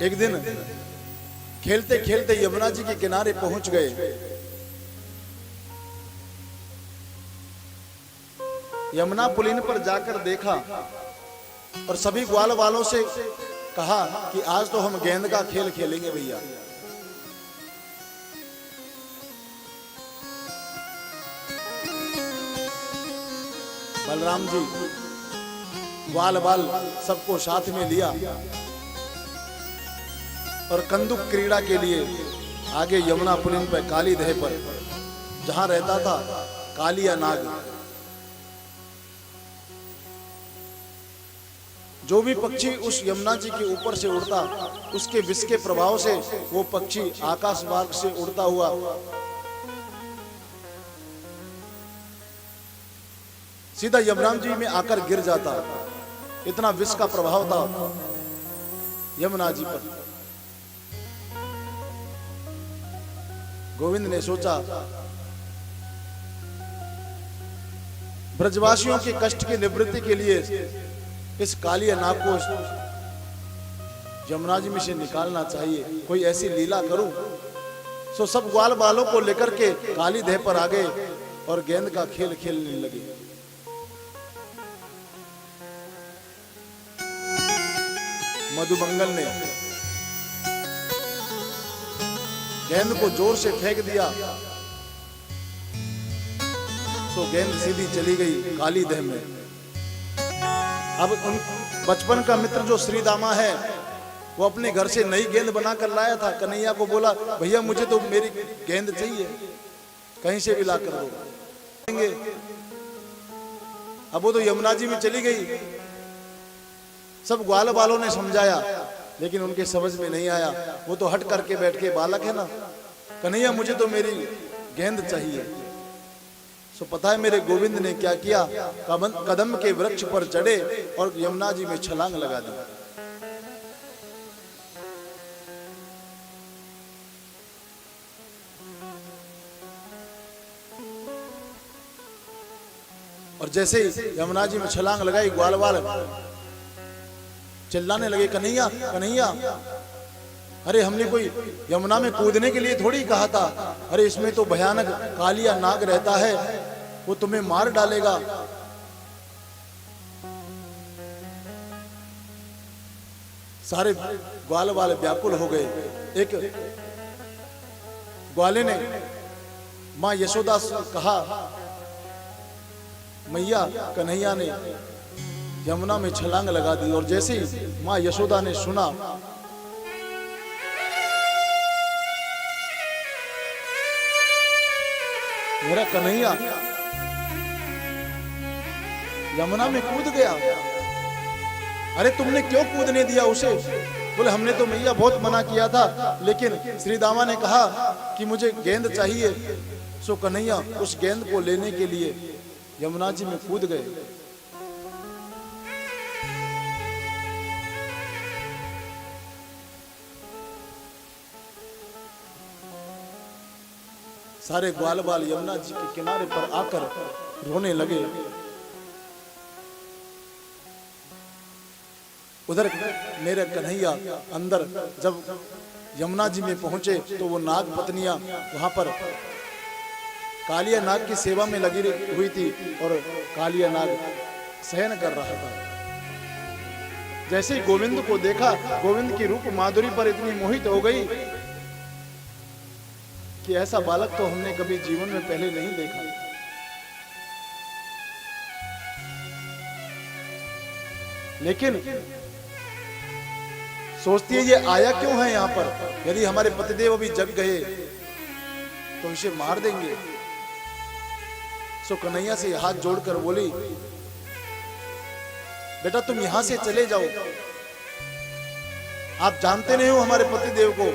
एक दिन खेलते खेलते यमुना जी के किनारे पहुंच गए। यमुना पुलिन पर जाकर देखा और सभी ग्वाल वालों से कहा कि आज तो हम गेंद का खेल खेलेंगे भैया। बलराम जी ग्वाल बाल सबको साथ में लिया और कंदुक क्रीड़ा के लिए आगे यमुना पुलिन पर काली दह पर जहां रहता था कालिया नाग, जो भी पक्षी उस यमुना जी के ऊपर से उड़ता उसके विष के प्रभाव से वो पक्षी आकाश मार्ग से उड़ता हुआ सीधा यमुना जी में आकर गिर जाता। इतना विष का प्रभाव था यमुना जी पर। गोविंद ने सोचा ब्रजवासियों के कष्ट की निवृत्ति के लिए इस कालिया नाग को यमुना जी में से निकालना चाहिए, कोई ऐसी लीला करूं। सो सब ग्वाल बालों को लेकर के काली देह पर आ गए और गेंद का खेल खेलने लगे। मधुमंगल ने गेंद को जोर से फेंक दिया, सो गेंद सीधी चली गई काली देह में। अब उन बचपन का मित्र जो श्रीदामा है वो अपने घर से नई गेंद बनाकर लाया था। कन्हैया को बोला भैया मुझे तो मेरी गेंद चाहिए, कहीं से भी ला कर दो। अब वो तो यमुना जी में चली गई। सब ग्वाल वालों ने समझाया लेकिन उनके समझ में नहीं आया। वो तो हट करके बैठ के बालक है ना, कन्हैया मुझे तो मेरी गेंद चाहिए। सो पता है मेरे गोविंद ने क्या किया, कदम के वृक्ष पर चढ़े और यमुना जी में छलांग लगा दी। और जैसे ही यमुना जी में छलांग लगाई ग्वाल वाल चिल्लाने लगे कन्हैया कन्हैया, अरे हमने कोई यमुना में कूदने के लिए थोड़ी कहा था, अरे इसमें तो भयानक कालिया नाग रहता है, वो तुम्हें मार डालेगा। सारे ग्वाल वाले व्याकुल हो गए। एक ग्वाले ने मां यशोदा से कहा, मैया कन्हैया ने यमुना में छलांग लगा दी। और जैसे ही मां यशोदा ने सुना मेरा कन्हैया यमुना में कूद गया, अरे तुमने क्यों कूदने दिया उसे? बोले हमने तो मैया बहुत मना किया था, लेकिन श्रीदामा ने कहा कि मुझे गेंद चाहिए। सो कन्हैया उस गेंद को लेने के लिए यमुना जी में कूद गए। सारे ग्वाल बाल यमुना जी के किनारे पर आकर रोने लगे। उधर मेरे कन्हैया अंदर जब यमुना जी में पहुंचे तो वो नाग पत्नियां वहां पर कालिया नाग की सेवा में लगी हुई थी और कालिया नाग सहन कर रहा था। जैसे ही गोविंद को देखा, गोविंद की रूप माधुरी पर इतनी मोहित हो गई कि ऐसा बालक तो हमने कभी जीवन में पहले नहीं देखा। लेकिन सोचती है ये आया क्यों है यहाँ पर? यदि हमारे पतिदेव अभी जग गए तो इसे मार देंगे। सो कन्हैया से हाथ जोड़कर बोली, बेटा तुम यहां से चले जाओ, आप जानते नहीं हो हमारे पतिदेव को।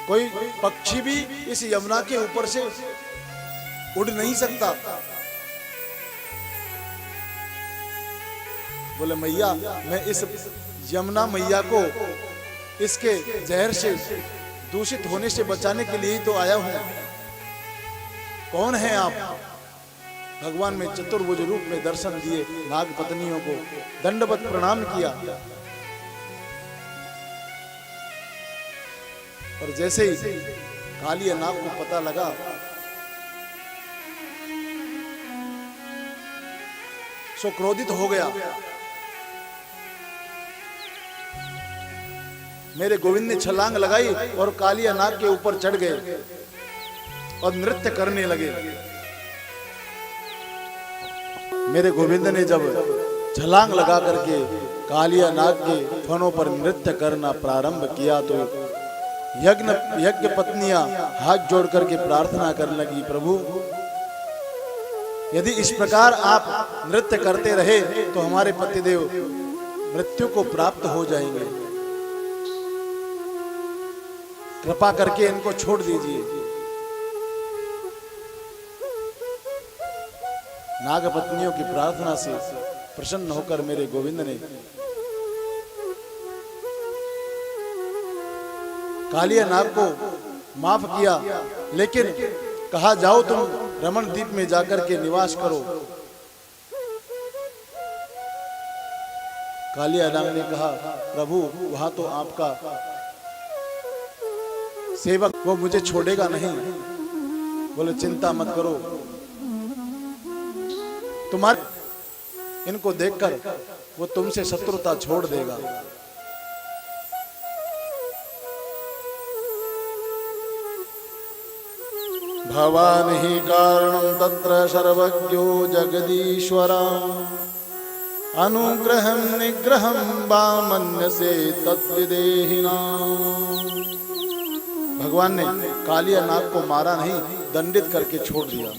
कोई पक्षी भी इस यमुना के ऊपर से उड़ नहीं सकता। बोले मैया मैं इस यमुना मैया को इसके जहर से दूषित होने से बचाने के लिए ही तो आया हूं। कौन है आप? भगवान में चतुर्भुज रूप में दर्शन दिए, नाग पत्नियों को दंडवत प्रणाम किया। और जैसे ही कालिया नाग को पता लगा, सो क्रोधित हो गया। मेरे गोविंद ने छलांग लगाई और कालिया नाग के ऊपर चढ़ गए और नृत्य करने लगे। मेरे गोविंद ने जब छलांग लगा करके कालिया नाग के फनों पर नृत्य करना प्रारंभ किया तो यज्ञ पत्नियां हाथ जोड़ करके प्रार्थना करने लगी, प्रभु यदि इस प्रकार आप नृत्य करते रहे तो हमारे पतिदेव मृत्यु को प्राप्त हो जाएंगे, कृपा करके इनको छोड़ दीजिए। नाग पत्नियों की प्रार्थना से प्रसन्न होकर मेरे गोविंद ने कालिया नाग को माफ किया, लेकिन कहा जाओ तुम रमण द्वीप में जाकर के निवास करो। कालिया नाग ने कहा, प्रभु वहां तो आपका सेवक वो मुझे छोड़ेगा नहीं। बोले चिंता मत करो, तुम्हारे इनको देखकर वो तुमसे शत्रुता छोड़ देगा। भवान ही कारणं तत्र सर्वज्ञो जगदीश्वरा, अनुग्रहं निग्रहं वा मन्यसे तद्विदेहिना। भगवान ने कालिया नाग को मारा नहीं, दंडित करके छोड़ दिया।